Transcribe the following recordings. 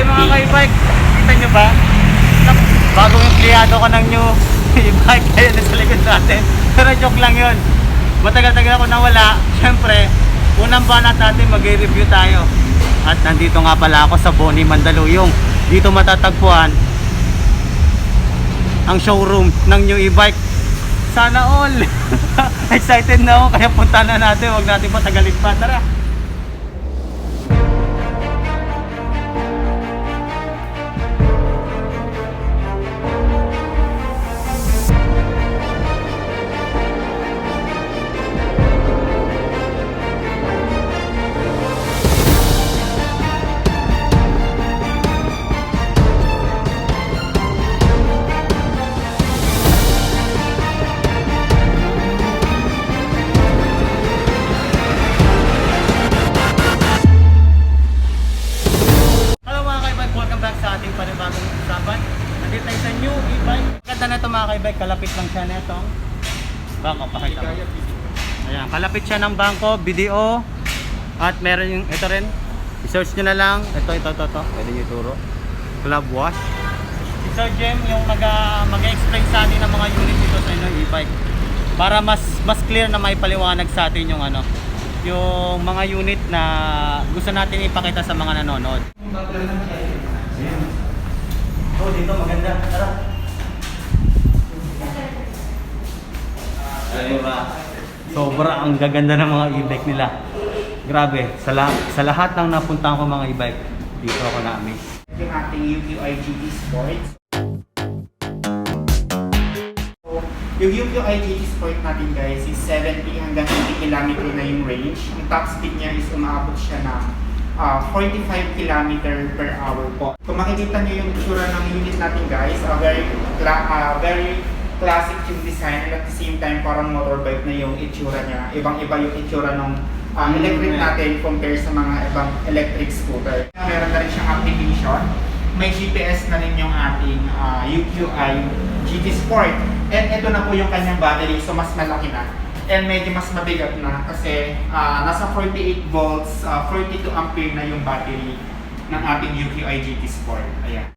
mga ka-e-bike, kita nyo ba? Bagong empleyado ko ng new e-bike, kaya nasa likod natin. Pero joke lang yun. Matagal-tagal ako nawala. Siyempre, unang banat natin mag-review tayo. At nandito nga pala ako sa Boni, Mandaluyong. Dito matatagpuan ang showroom ng new e-bike. Sana all! Excited na ako, kaya punta na natin. Huwag natin patagalin pa. Tara! Panibagong usapan. Nandito tayo sa new e-bike. Ganda na ito mga ka-e-bike. Kalapit lang siya na itong bangko. Pakita mo. Ayan, kalapit siya ng bangko, BDO. At meron yung ito rin. I-search nyo na lang. Ito. Pwede nyo ituro. Club wash. Si Sir Jem yung mag-explain sa atin ng mga unit dito sa new e-bike. Para mas clear na may paliwanag sa atin yung yung mga unit na gusto natin ipakita sa mga nanonood. Oh, dito maganda. Tara. Sobra ang gaganda ng mga e-bike nila. Grabe, sa lahat ng napuntahan ko mga e-bike, dito ako na-amaze. Yung ating UQi GT Sports. Yung UQi GT Sport natin guys is 70 hanggang 80 km na yung range. Yung top speed niya is umaabot siya na 45 km per hour po. Kung makikita niyo yung itsura ng unit natin guys, very classic yung design and at the same time parang motorbike na yung itsura niya. Ibang-iba yung itsura ng electric natin compare sa mga ibang electric scooter. Meron na rin siyang application. May GPS na rin yung ating UQi GT Sport. And ito na po yung kanyang battery, so mas malaki na. And medyo mas mabigat na kasi nasa 48 volts, 42 ampere na yung battery ng ating UQi GT Sport. Ayan.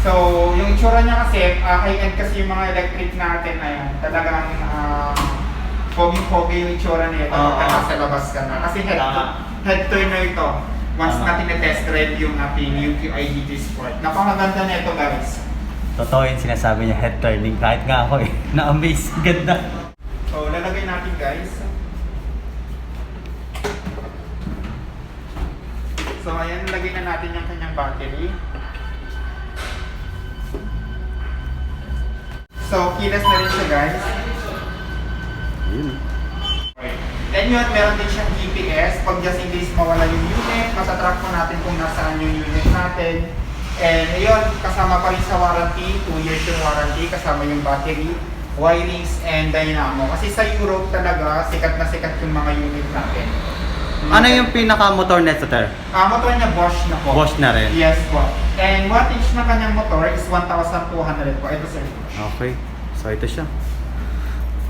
So, yung itsura niya kasi, high-end kasi yung mga electric natin, ayan, talagang pogi-pogi yung itsura niya kapag nasa labas ka na. Kasi head turner ito. Once natin na-test drive yung ating UQi GT Sport. Napakaganda na ito guys. Totoo yung sinasabi niya, head turning. Kahit nga ako na-amaze. Ganda. So, lalagay natin guys. So, ayan, lagay na natin yung kanyang battery. So, kilas na rin siya guys. Then yun, meron din siyang GPS. Pag just in case mawala yung unit, matatrack po natin kung nasaan yung unit natin. And yun, kasama pa rin sa warranty, 2 years yung warranty, kasama yung battery, wirings, and dynamo. Kasi sa Europe talaga, sikat na sikat yung mga unit natin. Ano yung pinaka-motor nito, sir? Motor niya Bosch na po. Bosch na rin? Yes po. And wattage na kanyang motor is 1,200 po. Ito sir. Okay. So ito siya.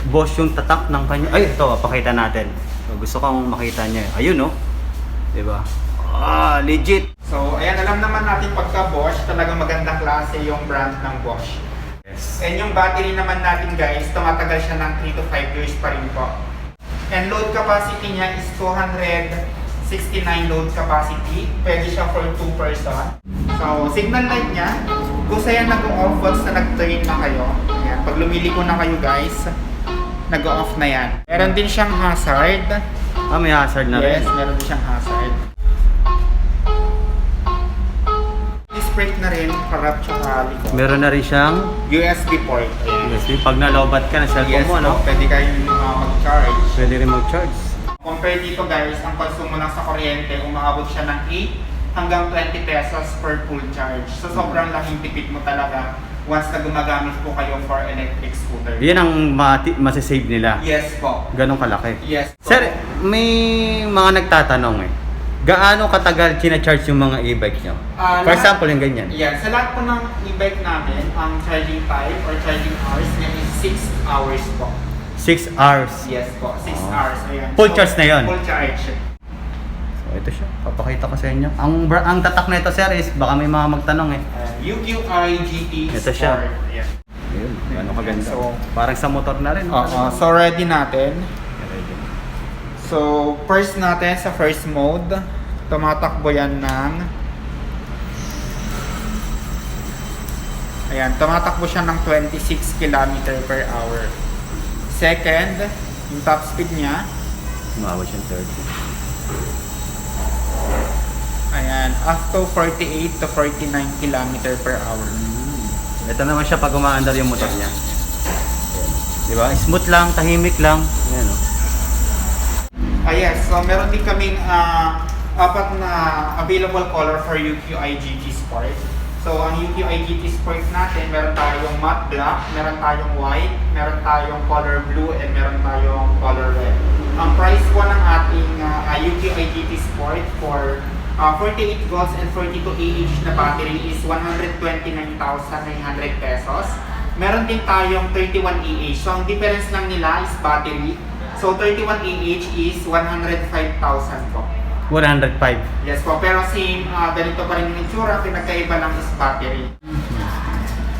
Bosch yung tatak ng kanya. Ay, ito, pakita natin. So, gusto kong makita niya. Ayun, no? Diba? Legit! So, ayan, alam naman natin pagka Bosch, talagang magandang klase yung brand ng Bosch. Yes. And yung battery naman natin guys, tumatagal siya ng 3 to 5 years pa rin po. And load capacity niya is 269 load capacity. Pwede siya for 2 person. So, signal light niya, kung sa'yo nag-off once na nag-turn na kayo, ayan, pag lumiliko na kayo guys, nag-off na yan. Meron din siyang hazard. May hazard na rin. Yes, meron din siyang hazard. Brake na rin, harap tsaka likod. Meron na rin siyang USB port. USB. Pag nalobat ka na cellphone mo, ano? Pwede kayong mag-charge. Pwede rin mag-charge. Compare dito guys, ang konsumo lang sa kuryente, umaabot siya ng 8 hanggang 20 pesos per full charge. So sobrang laking tipid mo talaga once na gumagamit po kayo for electric scooter. Yan ang masasave nila. Yes po. Ganong kalaki. Yes. Sir, may mga nagtatanong gaano katagal china-charge yung mga e-bike nyo? For example, yung ganyan. Yeah, sa lahat po ng e-bike namin, ang charging time or charging hours niya is 6 hours po. 6 hours? Yes po, 6 hours. Ayan. Full charge na yun? Full charge. So, Ito siya, papakita ko sa inyo. Ang tatak na ito, sir, is baka may mga magtanong eh. UQI GT Ito siya. Sport. Ayan. Ayun, ano kaganda. So, parang sa motor na rin. So ready natin. Ready. So first natin sa first mode, tumatakbo yan ng ayan, tumatakbo siya ng 26 km per hour. Second, yung top speed niya, Umabot siyang 30. ayan, up to 48 to 49 km per hour. Ito naman siya pag umaandar yung motor niya. Ayan. Diba? Smooth lang, tahimik lang. Ayan, oh. Yes, so meron din kaming apat na available color for UQI GT Sport. So ang UQI GT Sport natin, meron tayong matte black, meron tayong white, meron tayong color blue, and meron tayong color red. Ang price po ng ating UQI GT Sport for 48 volts and 42 AH na battery is 129,900 pesos. Meron din tayong 31 AH. So ang difference lang nila is battery. So 31 AH is 105,000 po. 105. Yes po, pero same ganito pa rin yung itsura, pinagkaiba lang is battery.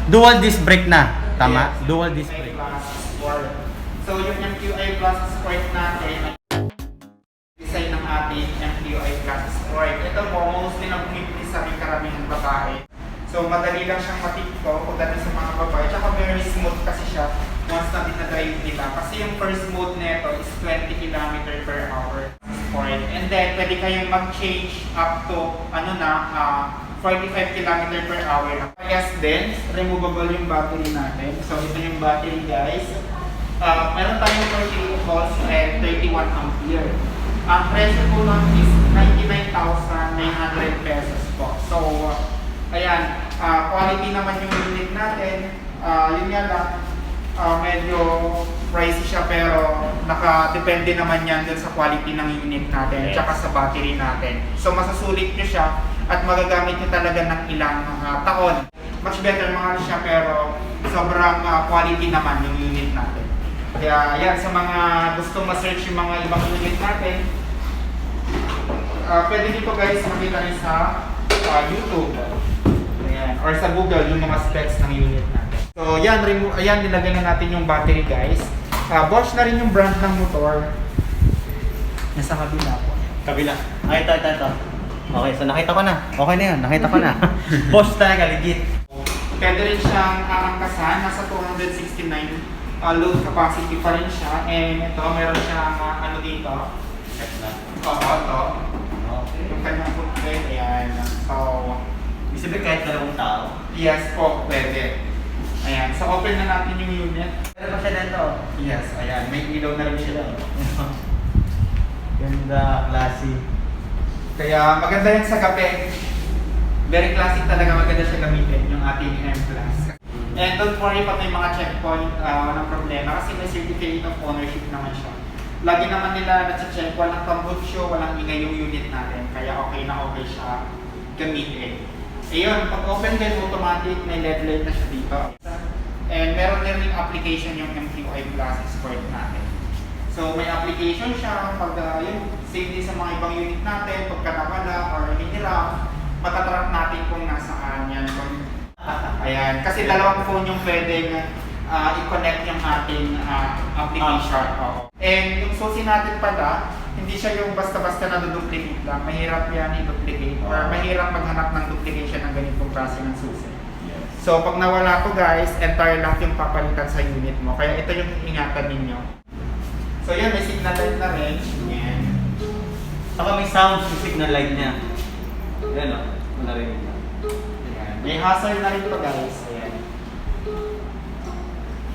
Dual disc brake na. Tama? Yes. Dual disc MQI brake. Plus Sport. So yung MQI Plus Sport natin, design ng ating MQI Plus Sport. Ito po, mostly na bumibili sa aking karamihan babae. So madali lang siyang matikto pagdating sa mga babae. Tsaka very smooth kasi siya once na dinadrive nila. Kasi yung first mode nito is 20 km per hour sport. And then pwede kayong mag-change up to 45 km per hour. Yes din, removable yung battery natin. So ito yung battery guys. Meron tayong 48 volts and 31 ampere. Ang presyo po nun is 99,900 pesos po. So ayan, quality naman yung unit natin. Yun nga lang, medyo pricey siya pero nakadepende naman yan dun sa quality ng unit natin tsaka sa battery natin. So masasulit nyo siya at magagamit nyo talaga ng ilang taon. Much better mahal siya pero sobrang quality naman yung unit natin. Kaya yan, sa mga gusto ma-search yung mga ibang unit natin, pwede dito guys makita rin sa YouTube. Ayan, or sa Google yung mga specs ng unit natin. So yan, ayan, nilagay na natin yung battery guys. Bosch na rin yung brand ng motor. Nasa kabila po. Kabila. Ito. Okay, so nakita ko na. Okay na yun, nakita ko na. Boss talaga, legit. Pwede rin siyang aangkasan, nasa 269 load capacity pa rin siya. And ito, meron siyang ano dito. Oo, ito. Okay. Yung kanyang footplate, ayan. So, Ibig kahit dalawang tao. yes po, pwede. Ayan, so open na natin yung unit. Pero pa siya dito. Yes, ayan, may ilaw na rin siya. Ganda, classy. Kaya maganda yan sa gabi. Very classic talaga, maganda siya gamitin yung ating M+. And don't worry pag may mga checkpoint, walang problema kasi may certificate of ownership naman siya. Lagi naman nila na-check, walang tambutsyo, walang ingay yung unit natin. Kaya okay na okay siya gamitin. Ayun, pag open din, automatic, may LED light na siya dito. And meron na rin application yung MQI Plus Sport natin. So may application siya, pag yun, same din sa mga ibang unit natin, pagka nawala or hiniram, matatrack natin kung nasaan yan. Ayan, kasi dalawang phone yung pwedeng i-connect yung ating application. And yung susi natin pala, hindi siya yung basta-basta na-duplicate lang. Mahirap yan i-duplicate or mahirap maghanap ng duplication ng ganitong klase ng susi. So pag nawala ko guys, entire lang yung papalitan sa unit mo. Kaya ito yung ingatan ninyo. So yan, may signal light na rin. Yan. Saka may sound yung signal light niya. Yan o, kung narinig niya. Ayan. May hazard na rin to guys. Ayan.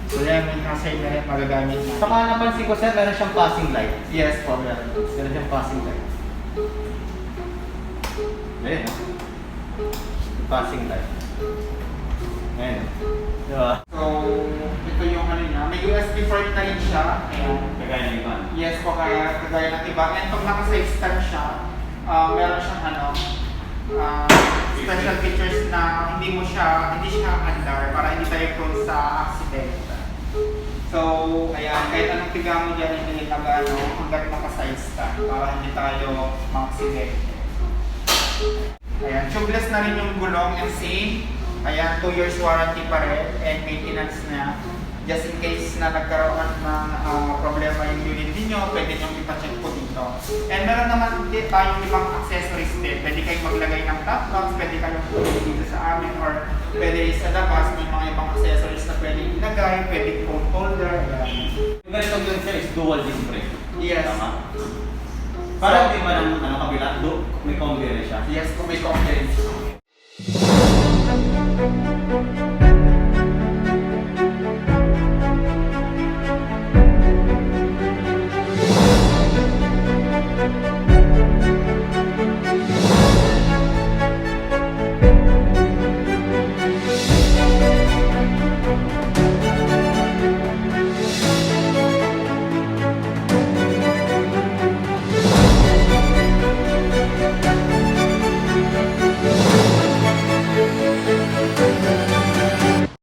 So yan, may hazard na rin magagamit na. Saka napansin ko sir, meron siyang passing light. Yes po. Meron siyang passing light. Ayan o. Passing light. Ayan o. Diba? So, ito yung ano niya. May USB port na rin siya. Ayan. Kagaya ng iba. Yes po, kaya kagaya ng iba. And pag naka-save stand siya, meron siyang special features na hindi siya andar para hindi tayo prone sa accident. So So, ayan, kahit anong piga mo dyan, hindi nag-ano, hanggang nakasize ka para hindi tayo mag-accident. Ayan, tubeless na rin yung gulong and same. Ayan, 2 years warranty pa rin and maintenance na. Just in case na nagkaroon ng problema yung unit niyo, pwede nyo ipacheck po dito. And meron naman din tayong ibang accessories din. Pwede kayong maglagay ng top box, pwede kayong pwede dito sa amin, or pwede sa labas, may mga ibang accessories na pwede ilagay, pwede phone holder. Ayan. Yung ganitong yun siya is dual disc brake. Yes. Tama? Para di ba ng kabila, may combi rin siya. Yes, kung may confidence.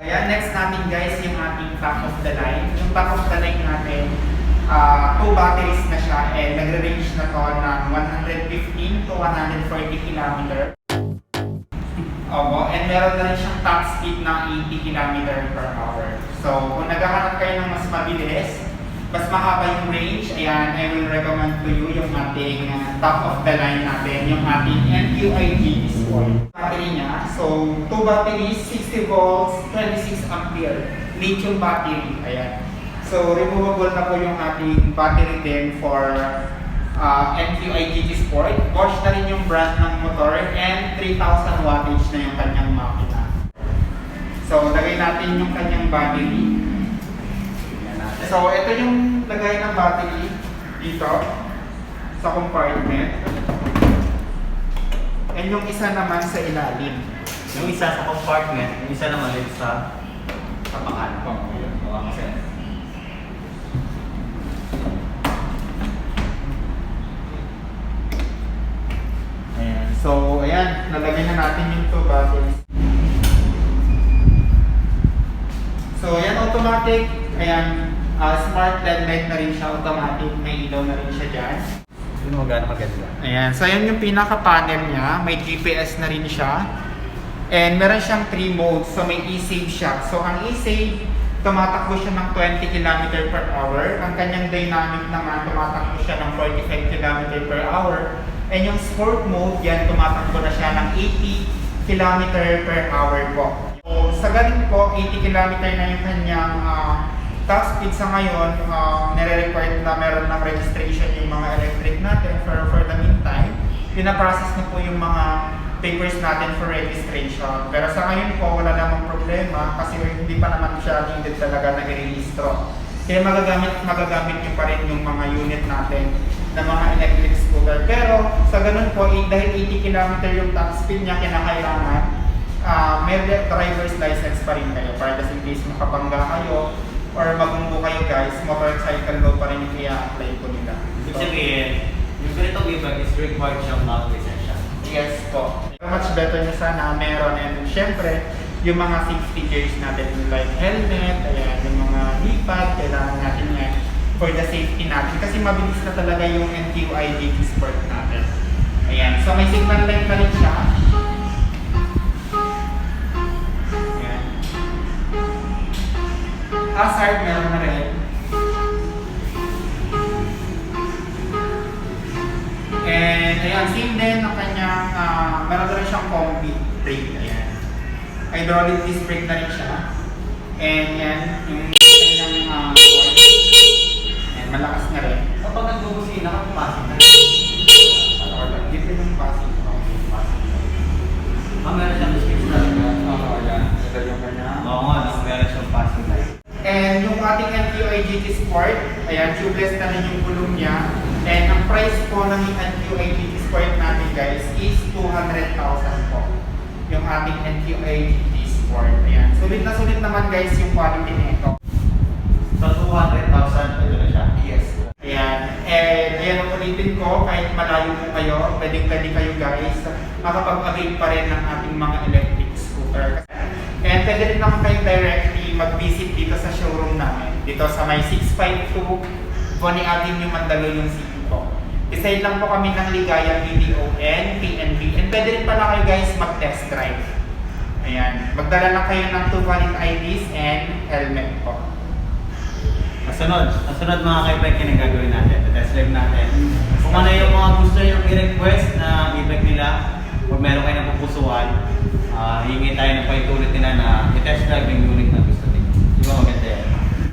Ayan, next natin guys, yung ating top of the line. Yung top of the line natin, 2 batteries na siya and nagre-range na to ng 115 to 140 km. Opo, and meron na rin siyang top speed na 80 km per hour. So, kung naghahanap kayo ng mas mabilis, mas mahaba yung range, ayan, I will recommend to you yung ating top of the line natin, yung ating NQIG Sport. Battery niya, so 2 batteries, 60 volts, 26 ampere, lithium battery, ayan. So, removable na po yung ating battery din for NQIG Sport. Bosch na rin yung brand ng motor and 3,000 wattage na yung kanyang makina. So, lagay natin yung kanyang battery. So, ito yung lagay ng battery dito sa compartment. And yung isa naman sa ilalim. Yung isa sa compartment, yung isa naman ulit sa tapakan. Kasi ayan. So, ayan, nalagay na natin yung 2 batteries. So, ayan, automatic. Ayan, smart LED light na rin siya, automatic. May ilaw na rin siya dyan. yun mo gano'ng maganda. Ayan, so ayan yung pinaka-panel niya. May GPS na rin siya. And meron siyang 3 modes. So, may e-save siya. So, ang e-save, tumatakbo siya ng 20 km per hour. Ang kanyang dynamic naman, tumatakbo siya ng 45 km per hour. And yung sport mode, yan, tumatakbo na siya ng 80 km per hour po. So, sa ganun po, 80 km na yung kanyang top speed sa ngayon. Nire-required na meron ng registration yung mga electric natin. For the meantime, pinaprocess na po yung mga papers natin for registration. Pero sa ngayon po, wala namang problema kasi hindi pa naman siya needed talaga na i-rehistro. Kaya magagamit nyo pa rin yung mga unit natin na mga electric scooter. Pero sa ganun po, dahil 80 km yung top speed niya, kinakailangan may driver's license pa rin kayo para just in case makabangga kayo or magunggo kayo guys, motorcycle law pa rin yung i-apply po nila. Ibig sabihin, yung ganitong e-bike is required siyang mag-lisensya. Yes po. Much better na sana meron, and syempre yung mga safety gears natin like helmet, ayan, yung mga knee pad, kailangan natin yan for the safety natin kasi mabilis na talaga yung NQIG Sport natin. Ayan, so may signal light na rin siya. Ayan. Hazard meron na rin. And ayan, same din ang kanyang, meron na rin siyang combi brake. Ayan. Hydraulic disc brake na rin siya. And yan, yung kanyang force. And malakas na rin. Kapag nagbubusin, nakapasok na. Dito yung passing. Meron siyang switch na rin. Oo, ayan. Ito yung kanyang. Oo nga, meron siyang passing light. And yung ating NQIG Sport, ayan, tubeless na rin yung gulong niya. And ang price po ng NQIG Sport natin guys is 200,000 po. Yung ating NQIG Sport. Ayan. Sulit naman guys yung quality nito. So 200,000 ito na siya? Yes. Ayan. And ayan ang ulitin ko, kahit malayo po kayo, pwede kayo guys, makapag-avail pa rin ng ating mga electric scooter. And pwede rin naman kayo directly mag-visit dito sa showroom namin. Dito sa may 652 Bonnie Avenue, Mandaluyong City po. Decide lang po kami ng Ligaya BDO and PNB. And pwede rin pala kayo guys mag-test drive. Ayan. Magdala lang kayo ng 2 valid IDs and helmet po. Kasunod mga ka-e-bike yung gagawin natin. Test drive natin. Kung ano yung mga gusto nyo i-request na e-bike nila, kung meron kayo napupusuan, hingi tayo ng paitulit nila na i-test drive yung unit na gusto nila. Di ba maganda?